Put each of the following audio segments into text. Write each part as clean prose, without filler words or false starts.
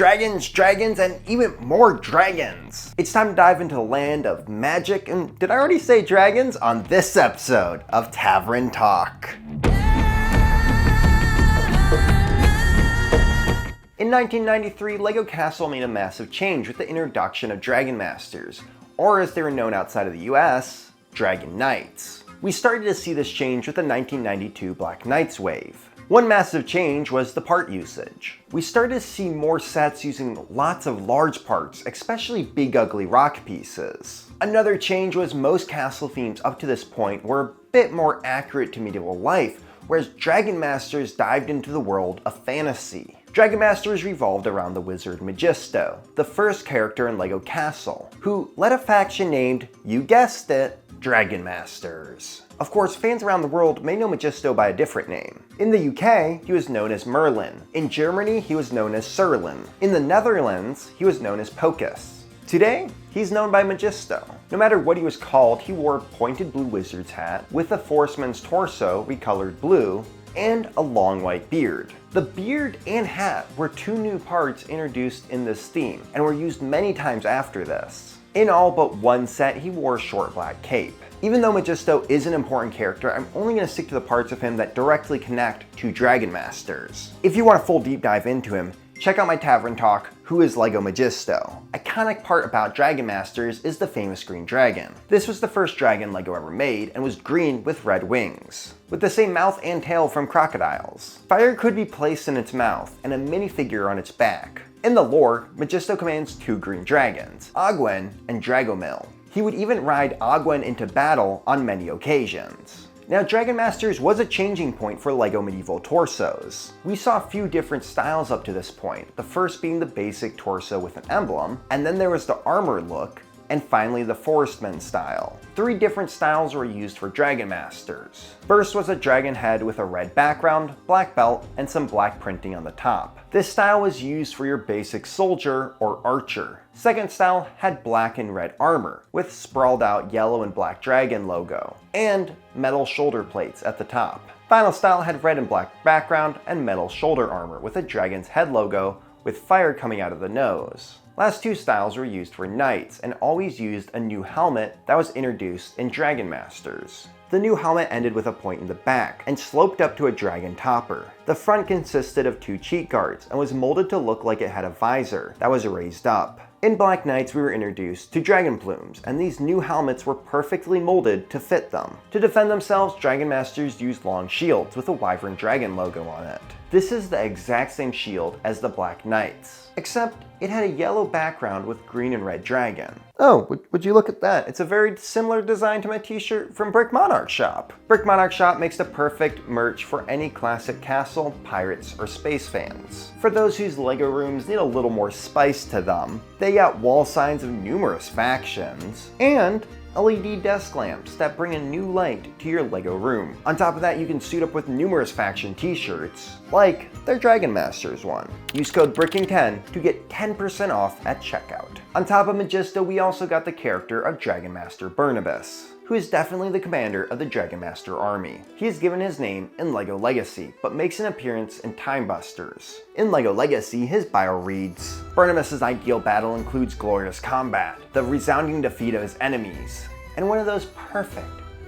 Dragons, dragons, and even more dragons. It's time to dive into the land of magic, and did I already say dragons? On this episode of Tavern Talk. In 1993, LEGO Castle made a massive change with the introduction of Dragon Masters, or as they were known outside of the US, Dragon Knights. We started to see this change with the 1992 Black Knights wave. One massive change was the part usage. We started to see more sets using lots of large parts, especially big ugly rock pieces. Another change was most castle themes up to this point were a bit more accurate to medieval life, whereas Dragon Masters dived into the world of fantasy. Dragon Masters revolved around the wizard Majisto, the first character in LEGO Castle, who led a faction named, you guessed it, Dragon Masters. Of course, fans around the world may know Majisto by a different name. In the UK, he was known as Merlin. In Germany, he was known as Serlin. In the Netherlands, he was known as Pocus. Today, he's known by Majisto. No matter what he was called, he wore a pointed blue wizard's hat with a forceman's torso recolored blue and a long white beard. The beard and hat were two new parts introduced in this theme and were used many times after this. In all but one set, he wore a short black cape. Even though Majisto is an important character, I'm only going to stick to the parts of him that directly connect to Dragon Masters. If you want a full deep dive into him, check out my Tavern Talk, Who is LEGO Majisto? Iconic part about Dragon Masters is the famous green dragon. This was the first dragon LEGO ever made and was green with red wings, with the same mouth and tail from crocodiles. Fire could be placed in its mouth and a minifigure on its back. In the lore, Majisto commands two green dragons, Ogwen and Dragomil. He would even ride Ogwen into battle on many occasions. Now, Dragon Masters was a changing point for LEGO medieval torsos. We saw a few different styles up to this point, the first being the basic torso with an emblem, and then there was the armored look, and finally the Forestman style. Three different styles were used for Dragon Masters. First was a dragon head with a red background, black belt, and some black printing on the top. This style was used for your basic soldier or archer. Second style had black and red armor, with sprawled out yellow and black dragon logo, and metal shoulder plates at the top. Final style had red and black background and metal shoulder armor with a dragon's head logo with fire coming out of the nose. Last two styles were used for knights and always used a new helmet that was introduced in Dragon Masters. The new helmet ended with a point in the back and sloped up to a dragon topper. The front consisted of two cheek guards and was molded to look like it had a visor that was raised up. In Black Knights, we were introduced to dragon plumes, and these new helmets were perfectly molded to fit them. To defend themselves, Dragon Masters used long shields with a wyvern dragon logo on it. This is the exact same shield as the Black Knights, except it had a yellow background with green and red dragon. Oh, would you look at that? It's a very similar design to my t-shirt from Brick Monarch Shop. Brick Monarch Shop makes the perfect merch for any classic castle, pirates, or space fans. For those whose LEGO rooms need a little more spice to them, they got wall signs of numerous factions, and LED desk lamps that bring a new light to your LEGO room. On top of that, you can suit up with numerous faction t-shirts, like their Dragon Masters one. Use code BRICKING10 to get 10% off at checkout. On top of Majisto, we also got the character of Dragon Master Barnabas, who is definitely the commander of the Dragon Master army. He is given his name in LEGO Legacy, but makes an appearance in Time Busters. In LEGO Legacy, his bio reads, Barnabas' ideal battle includes glorious combat, the resounding defeat of his enemies, and one of those perfect,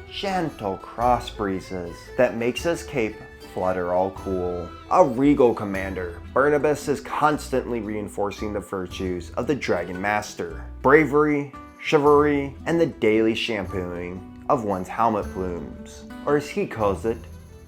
gentle cross breezes that makes his cape flutter all cool. A regal commander, Barnabas is constantly reinforcing the virtues of the Dragon Master. Bravery, chivalry, and the daily shampooing of one's helmet plumes, or as he calls it,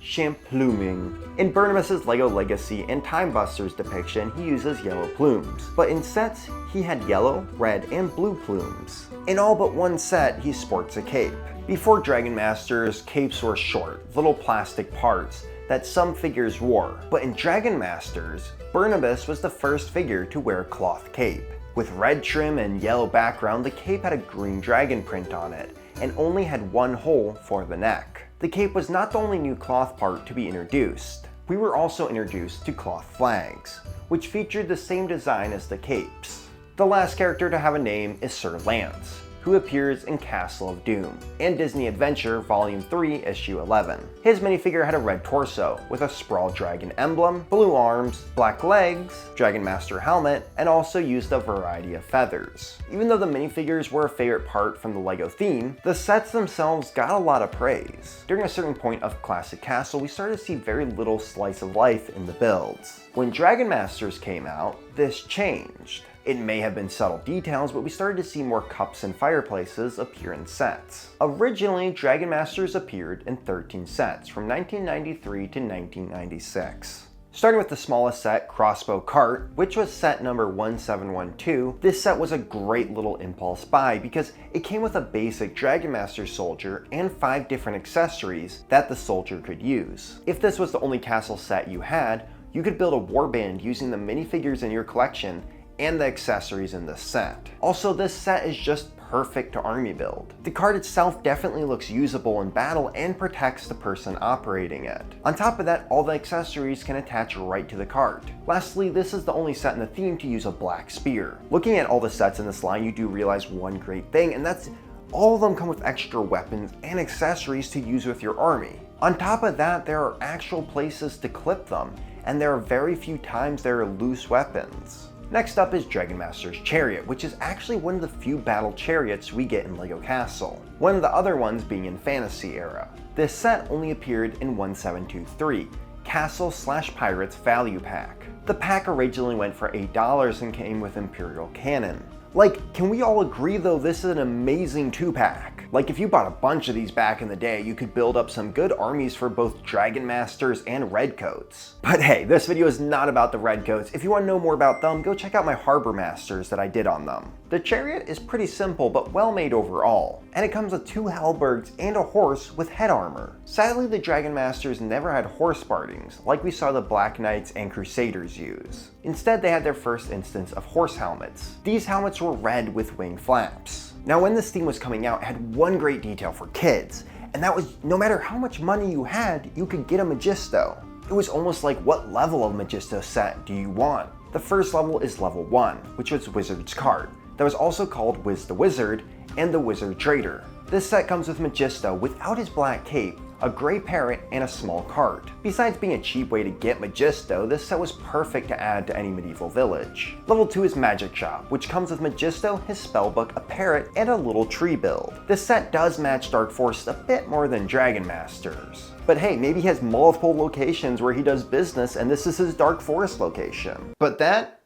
shampluming. In Barnabas' LEGO Legacy and Time Busters depiction, he uses yellow plumes, but in sets, he had yellow, red, and blue plumes. In all but one set, he sports a cape. Before Dragon Masters, capes were short, little plastic parts that some figures wore, but in Dragon Masters, Barnabas was the first figure to wear a cloth cape. With red trim and yellow background, the cape had a green dragon print on it, and only had one hole for the neck. The cape was not the only new cloth part to be introduced. We were also introduced to cloth flags, which featured the same design as the capes. The last character to have a name is Sir Lance, who appears in Castle of Doom and Disney Adventure Volume 3, Issue 11. His minifigure had a red torso with a sprawled dragon emblem, blue arms, black legs, Dragon Master helmet, and also used a variety of feathers. Even though the minifigures were a favorite part from the LEGO theme, the sets themselves got a lot of praise. During a certain point of Classic Castle, we started to see very little slice of life in the builds. When Dragon Masters came out, this changed. It may have been subtle details, but we started to see more cups and fireplaces appear in sets. Originally, Dragon Masters appeared in 13 sets from 1993 to 1996. Starting with the smallest set, Crossbow Cart, which was set number 1712, this set was a great little impulse buy because it came with a basic Dragon Master soldier and 5 different accessories that the soldier could use. If this was the only castle set you had, you could build a warband using the minifigures in your collection and the accessories in this set. Also, this set is just perfect to army build. The card itself definitely looks usable in battle and protects the person operating it. On top of that, all the accessories can attach right to the cart. Lastly, this is the only set in the theme to use a black spear. Looking at all the sets in this line, you do realize one great thing, and that's all of them come with extra weapons and accessories to use with your army. On top of that, there are actual places to clip them, and there are very few times there are loose weapons. Next up is Dragon Master's Chariot, which is actually one of the few battle chariots we get in LEGO Castle, one of the other ones being in Fantasy era. This set only appeared in 1723, Castle/Pirates Value Pack. The pack originally went for $8 and came with Imperial Cannon. Like, can we all agree though this is an amazing 2-pack? Like, if you bought a bunch of these back in the day, you could build up some good armies for both Dragon Masters and Redcoats. But hey, this video is not about the Redcoats. If you want to know more about them, go check out my Harbor Masters that I did on them. The chariot is pretty simple but well made overall, and it comes with 2 halberds and a horse with head armor. Sadly, the Dragon Masters never had horse partings, like we saw the Black Knights and Crusaders use. Instead, they had their first instance of horse helmets. These helmets were red with wing flaps. Now, when this theme was coming out, it had one great detail for kids, and that was no matter how much money you had, you could get a Majisto. It was almost like, what level of Majisto set do you want? The first level is level 1, which was Wizard's Cart, that was also called Wiz the Wizard and the Wizard Trader. This set comes with Majisto without his black cape, a gray parrot, and a small cart. Besides being a cheap way to get Majisto, this set was perfect to add to any medieval village. Level 2 is Magic Shop, which comes with Majisto, his spellbook, a parrot, and a little tree build. This set does match Dark Force a bit more than Dragon Masters. But hey, maybe he has multiple locations where he does business and this is his Dark Forest location. But that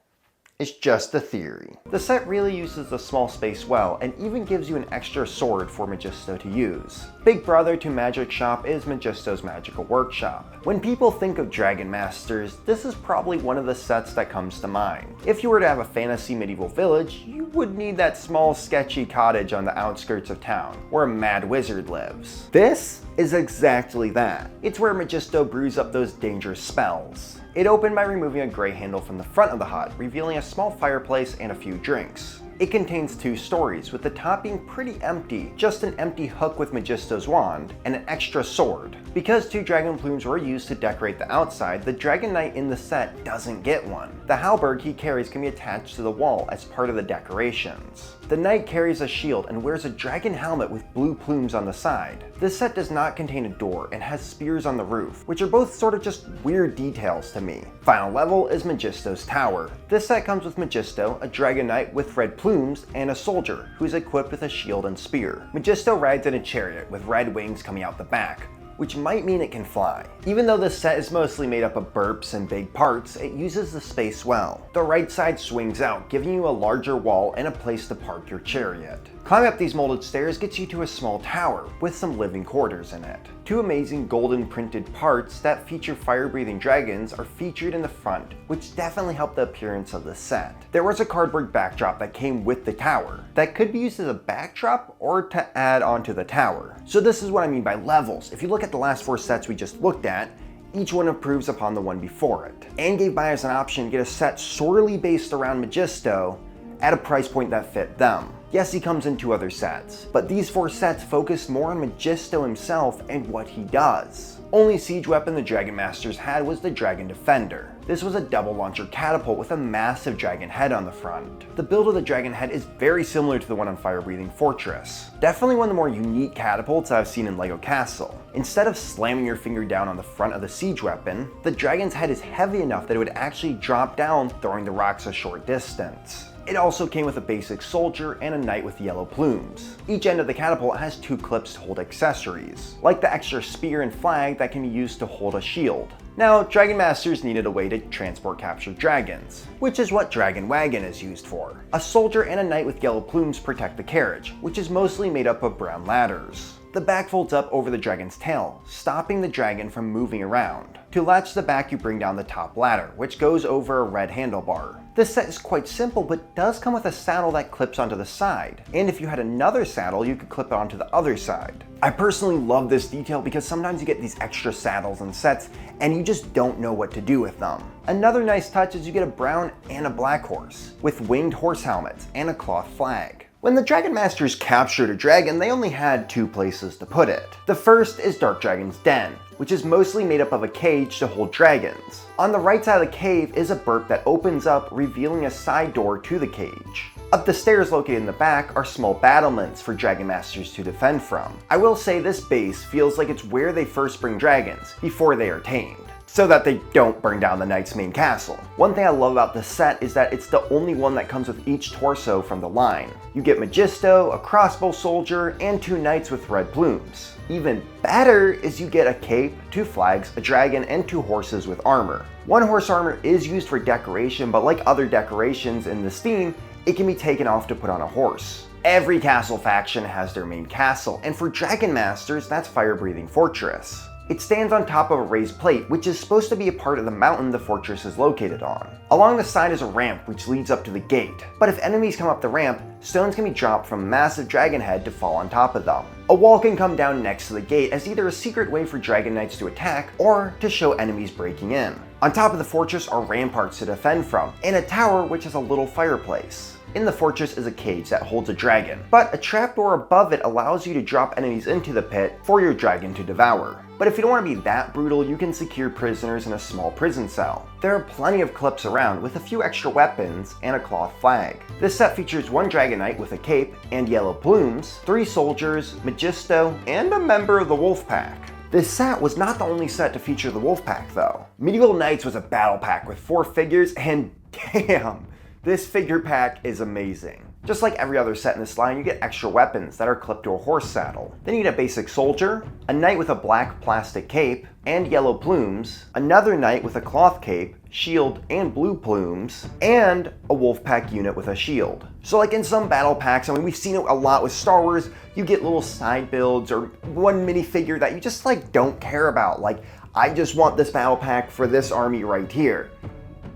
is just a theory. The set really uses the small space well and even gives you an extra sword for Majisto to use. Big brother to Magic Shop is Majisto's Magical Workshop. When people think of Dragon Masters, this is probably one of the sets that comes to mind. If you were to have a fantasy medieval village, you would need that small sketchy cottage on the outskirts of town, where a mad wizard lives. This is exactly that. It's where Majisto brews up those dangerous spells. It opened by removing a gray handle from the front of the hut, revealing a small fireplace and a few drinks. It contains 2 stories, with the top being pretty empty, just an empty hook with Majisto's wand, and an extra sword. Because 2 dragon plumes were used to decorate the outside, the Dragon Knight in the set doesn't get one. The halberd he carries can be attached to the wall as part of the decorations. The knight carries a shield and wears a dragon helmet with blue plumes on the side. This set does not contain a door and has spears on the roof, which are both sort of just weird details to me. Final level is Majisto's Tower. This set comes with Majisto, a dragon knight with red plumes, and a soldier who is equipped with a shield and spear. Majisto rides in a chariot with red wings coming out the back, which might mean it can fly. Even though this set is mostly made up of burps and big parts, it uses the space well. The right side swings out, giving you a larger wall and a place to park your chariot. Climbing up these molded stairs gets you to a small tower with some living quarters in it. 2 amazing golden printed parts that feature fire-breathing dragons are featured in the front, which definitely helped the appearance of the set. There was a cardboard backdrop that came with the tower that could be used as a backdrop or to add onto the tower. So this is what I mean by levels. If you look at the last 4 sets we just looked at, each one improves upon the one before it, and gave buyers an option to get a set sorely based around Majisto at a price point that fit them. Yes, he comes in 2 other sets, but these 4 sets focus more on Majisto himself and what he does. Only siege weapon the Dragon Masters had was the Dragon Defender. This was a double launcher catapult with a massive dragon head on the front. The build of the dragon head is very similar to the one on Fire Breathing Fortress. Definitely one of the more unique catapults I've seen in LEGO Castle. Instead of slamming your finger down on the front of the siege weapon, the dragon's head is heavy enough that it would actually drop down, throwing the rocks a short distance. It also came with a basic soldier and a knight with yellow plumes. Each end of the catapult has 2 clips to hold accessories, like the extra spear and flag that can be used to hold a shield. Now, Dragon Masters needed a way to transport captured dragons, which is what Dragon Wagon is used for. A soldier and a knight with yellow plumes protect the carriage, which is mostly made up of brown ladders. The back folds up over the dragon's tail, stopping the dragon from moving around. To latch the back, you bring down the top ladder, which goes over a red handlebar. This set is quite simple, but does come with a saddle that clips onto the side. And if you had another saddle, you could clip it onto the other side. I personally love this detail because sometimes you get these extra saddles and sets and you just don't know what to do with them. Another nice touch is you get a brown and a black horse, with winged horse helmets and a cloth flag. When the Dragon Masters captured a dragon, they only had 2 places to put it. The first is Dark Dragon's Den, which is mostly made up of a cage to hold dragons. On the right side of the cave is a burp that opens up, revealing a side door to the cage. Up the stairs located in the back are small battlements for Dragon Masters to defend from. I will say this base feels like it's where they first bring dragons, before they are tamed, so that they don't burn down the knight's main castle. One thing I love about this set is that it's the only one that comes with each torso from the line. You get Majisto, a crossbow soldier, and 2 knights with red plumes. Even better is you get a cape, 2 flags, a dragon, and 2 horses with armor. 1 horse armor is used for decoration, but like other decorations in this theme, it can be taken off to put on a horse. Every castle faction has their main castle, and for Dragon Masters, that's Fire Breathing Fortress. It stands on top of a raised plate, which is supposed to be a part of the mountain the fortress is located on. Along the side is a ramp which leads up to the gate, but if enemies come up the ramp, stones can be dropped from a massive dragon head to fall on top of them. A wall can come down next to the gate as either a secret way for dragon knights to attack or to show enemies breaking in. On top of the fortress are ramparts to defend from, and a tower which has a little fireplace. In the fortress is a cage that holds a dragon, but a trapdoor above it allows you to drop enemies into the pit for your dragon to devour. But if you don't want to be that brutal, you can secure prisoners in a small prison cell. There are plenty of clips around with a few extra weapons and a cloth flag. This set features 1 dragon knight with a cape and yellow plumes, 3 soldiers, Majisto, and a member of the wolf pack. This set was not the only set to feature the wolf pack though. Medieval Knights was a battle pack with 4 figures, and damn, this figure pack is amazing. Just like every other set in this line, you get extra weapons that are clipped to a horse saddle. Then you get a basic soldier, a knight with a black plastic cape and yellow plumes, another knight with a cloth cape, shield, and blue plumes, and a wolf pack unit with a shield. So like in some battle packs, I mean, we've seen it a lot with Star Wars, you get little side builds or 1 minifigure that you just like don't care about. Like, I just want this battle pack for this army right here.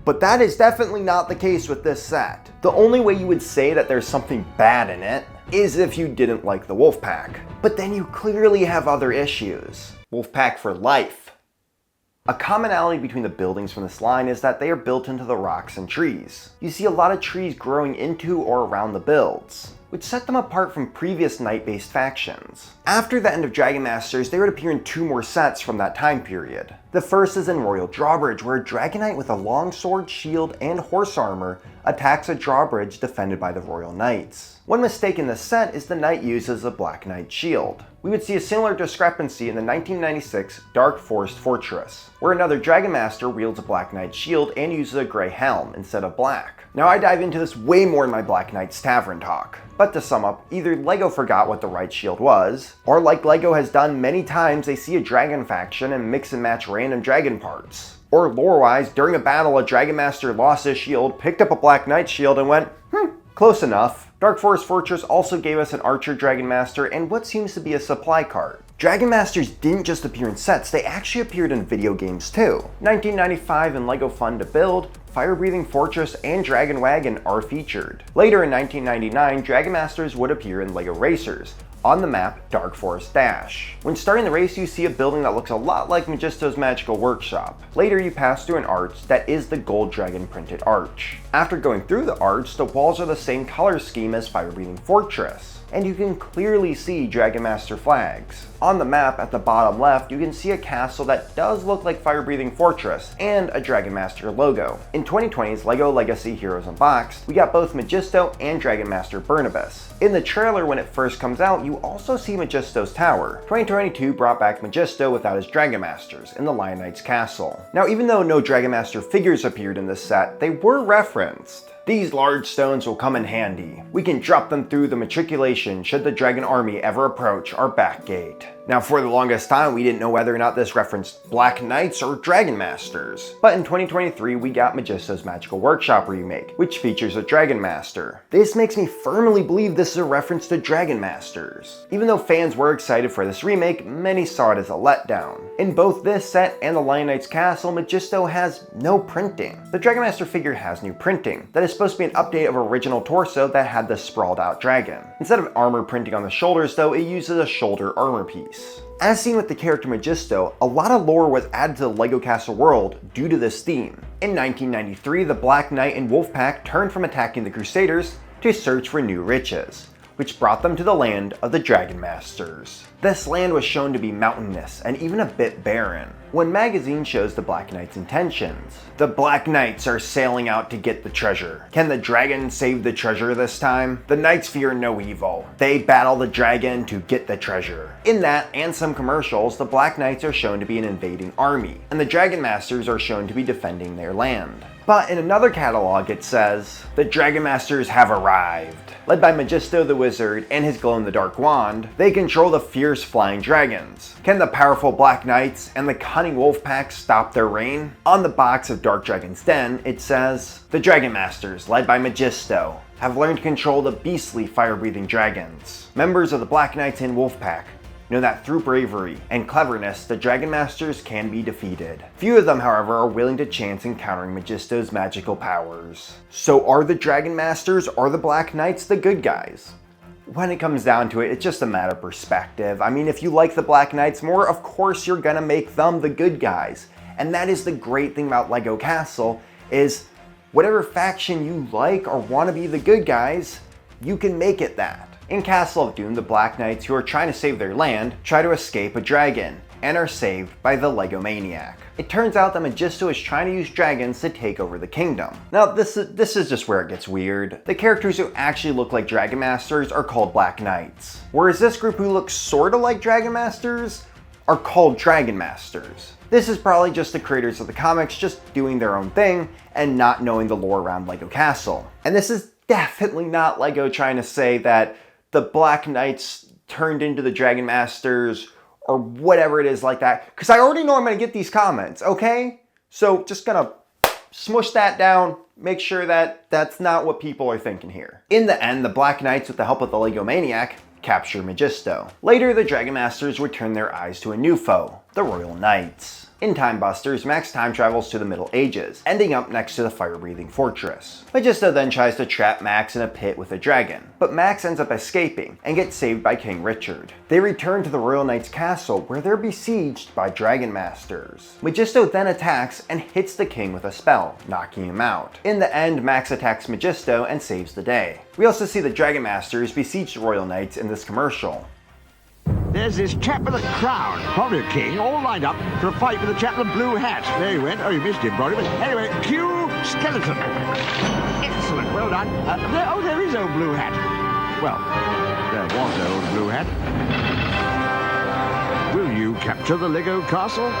But that is definitely not the case with this set. The only way you would say that there's something bad in it is if you didn't like the wolf pack. But then you clearly have other issues. Wolf pack for life. A commonality between the buildings from this line is that they are built into the rocks and trees. You see a lot of trees growing into or around the builds, which set them apart from previous knight-based factions. After the end of Dragon Masters, they would appear in 2 more sets from that time period. The first is in Royal Drawbridge, where a dragon knight with a long sword, shield, and horse armor attacks a drawbridge defended by the Royal Knights. One mistake in this set is the knight uses a Black Knight shield. We would see a similar discrepancy in the 1996 Dark Forest Fortress, where another Dragon Master wields a Black Knight shield and uses a grey helm instead of black. Now I dive into this way more in my Black Knights Tavern talk. But to sum up, either LEGO forgot what the right shield was, or like LEGO has done many times, they see a dragon faction and mix and match random dragon parts. Or lore-wise, during a battle, a Dragon Master lost his shield, picked up a Black Knight shield, and went, close enough. Dark Forest Fortress also gave us an Archer Dragon Master and what seems to be a supply cart. Dragon Masters didn't just appear in sets, they actually appeared in video games too. 1995 in LEGO Fun to Build, Fire Breathing Fortress and Dragon Wagon are featured. Later in 1999, Dragon Masters would appear in LEGO Racers, on the map Dark Forest Dash. When starting the race, you see a building that looks a lot like Majisto's Magical Workshop. Later, you pass through an arch that is the Gold Dragon printed arch. After going through the arch, the walls are the same color scheme as Fire Breathing Fortress. and you can clearly see Dragon Master flags. On the map at the bottom left, you can see a castle that does look like Fire-Breathing Fortress and a Dragon Master logo. In 2020's LEGO Legacy Heroes Unboxed, we got both Majisto and Dragon Master Barnabas. In the trailer when it first comes out, you also see Majisto's tower. 2022 brought back Majisto without his Dragon Masters in the Lion Knight's castle. Now, even though no Dragon Master figures appeared in this set, they were referenced. These large stones will come in handy. We can drop them through the matriculation should the dragon army ever approach our back gate. Now, for the longest time, we didn't know whether or not this referenced Black Knights or Dragon Masters. But in 2023, we got Majisto's Magical Workshop remake, which features a Dragon Master. This makes me firmly believe this is a reference to Dragon Masters. Even though fans were excited for this remake, many saw it as a letdown. In both this set and the Lion Knight's castle, Majisto has no printing. The Dragon Master figure has new printing. That is supposed to be an update of original torso that had the sprawled out dragon. Instead of armor printing on the shoulders though, it uses a shoulder armor piece. As seen with the character Majisto, a lot of lore was added to the LEGO Castle world due to this theme. In 1993, the Black Knight and Wolfpack turned from attacking the Crusaders to search for new riches, which brought them to the land of the Dragon Masters. This land was shown to be mountainous and even a bit barren. One magazine shows the Black Knight's intentions. The Black Knights are sailing out to get the treasure. Can the dragon save the treasure this time? The Knights fear no evil. They battle the dragon to get the treasure. In that and some commercials, the Black Knights are shown to be an invading army, and the Dragon Masters are shown to be defending their land. But in another catalog it says, the Dragon Masters have arrived. Led by Majisto the Wizard and his glow-in-the-dark wand, they control the fierce flying dragons. Can the powerful Black Knights and the cunning Wolfpack stop their reign? On the box of Dark Dragon's Den, it says, the Dragon Masters, led by Majisto, have learned to control the beastly fire-breathing dragons. Members of the Black Knights and Wolfpack know that through bravery and cleverness, the Dragon Masters can be defeated. Few of them, however, are willing to chance encountering Majisto's magical powers. So are the Dragon Masters or the Black Knights the good guys? When it comes down to it, it's just a matter of perspective. I mean, if you like the Black Knights more, of course you're gonna make them the good guys. And that is the great thing about LEGO Castle, is whatever faction you like or want to be the good guys, you can make it that. In Castle of Doom, the Black Knights who are trying to save their land try to escape a dragon and are saved by the Lego Maniac. It turns out that Majisto is trying to use dragons to take over the kingdom. Now this is just where it gets weird. The characters who actually look like Dragon Masters are called Black Knights, whereas this group who looks sorta like Dragon Masters are called Dragon Masters. This is probably just the creators of the comics just doing their own thing and not knowing the lore around LEGO Castle. And this is definitely not LEGO trying to say that the Black Knights turned into the Dragon Masters or whatever it is like that, because I already know I'm going to get these comments, okay? So just gonna smush that down, make sure that that's not what people are thinking here. In the end, the Black Knights, with the help of the Lego Maniac, capture Majisto. Later, the Dragon Masters would turn their eyes to a new foe, the Royal Knights. In Time Busters, Max time travels to the Middle Ages, ending up next to the fire-breathing fortress. Majisto then tries to trap Max in a pit with a dragon, but Max ends up escaping and gets saved by King Richard. They return to the Royal Knight's castle where they're besieged by Dragon Masters. Majisto then attacks and hits the king with a spell, knocking him out. In the end, Max attacks Majisto and saves the day. We also see the Dragon Masters besiege the Royal Knights in this commercial. There's this chap with a crown, probably a king, all lined up for a fight with a chap with a blue hat. There he went. Oh, you missed him, probably. But anyway, cue skeleton. Excellent, well done. There is old blue hat. Well, there was old blue hat. Will you capture the Lego castle?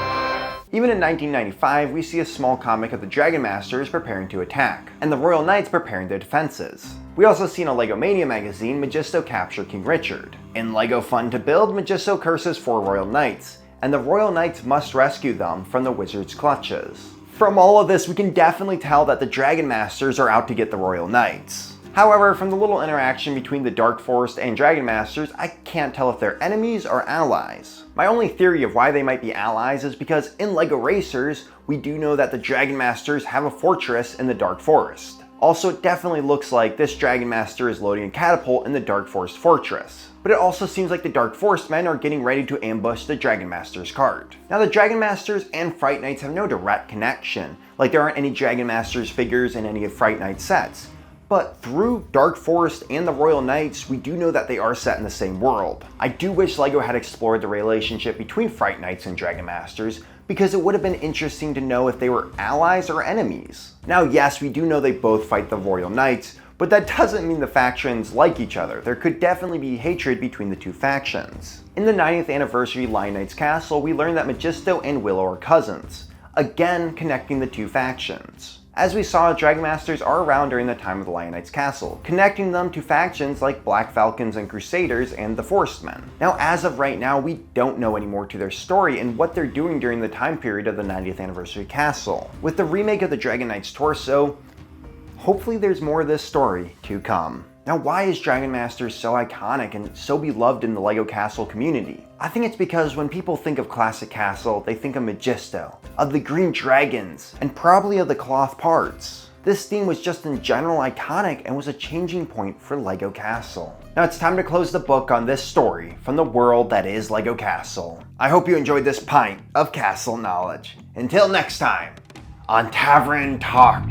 Even in 1995, we see a small comic of the Dragon Masters preparing to attack, and the Royal Knights preparing their defenses. We also see in a LEGO Mania magazine Majisto capture King Richard. In LEGO Fun to Build, Majisto curses 4 Royal Knights, and the Royal Knights must rescue them from the wizard's clutches. From all of this, we can definitely tell that the Dragon Masters are out to get the Royal Knights. However, from the little interaction between the Dark Forest and Dragon Masters, I can't tell if they're enemies or allies. My only theory of why they might be allies is because in LEGO Racers, we do know that the Dragon Masters have a fortress in the Dark Forest. Also, it definitely looks like this Dragon Master is loading a catapult in the Dark Forest fortress. But it also seems like the Dark Forest men are getting ready to ambush the Dragon Master's cart. Now, the Dragon Masters and Fright Knights have no direct connection, like there aren't any Dragon Masters figures in any of Fright Knight's sets. but through Dark Forest and the Royal Knights, we do know that they are set in the same world. I do wish LEGO had explored the relationship between Fright Knights and Dragon Masters, because it would have been interesting to know if they were allies or enemies. Now yes, we do know they both fight the Royal Knights, but that doesn't mean the factions like each other. There could definitely be hatred between the two factions. In the 90th anniversary Lion Knight's Castle, we learned that Majisto and Willow are cousins, again connecting the two factions. As we saw, Dragon Masters are around during the time of the Lion Knight's Castle, connecting them to factions like Black Falcons and Crusaders and the Forestmen. Now as of right now, we don't know any more to their story and what they're doing during the time period of the 90th anniversary castle. With the remake of the Dragon Knight's torso, hopefully there's more of this story to come. Now why is Dragon Masters so iconic and so beloved in the LEGO Castle community? I think it's because when people think of classic castle, they think of Majisto, of the green dragons, and probably of the cloth parts. This theme was just in general iconic and was a changing point for LEGO Castle. Now it's time to close the book on this story from the world that is LEGO Castle. I hope you enjoyed this pint of castle knowledge. Until next time, on Tavern Talk.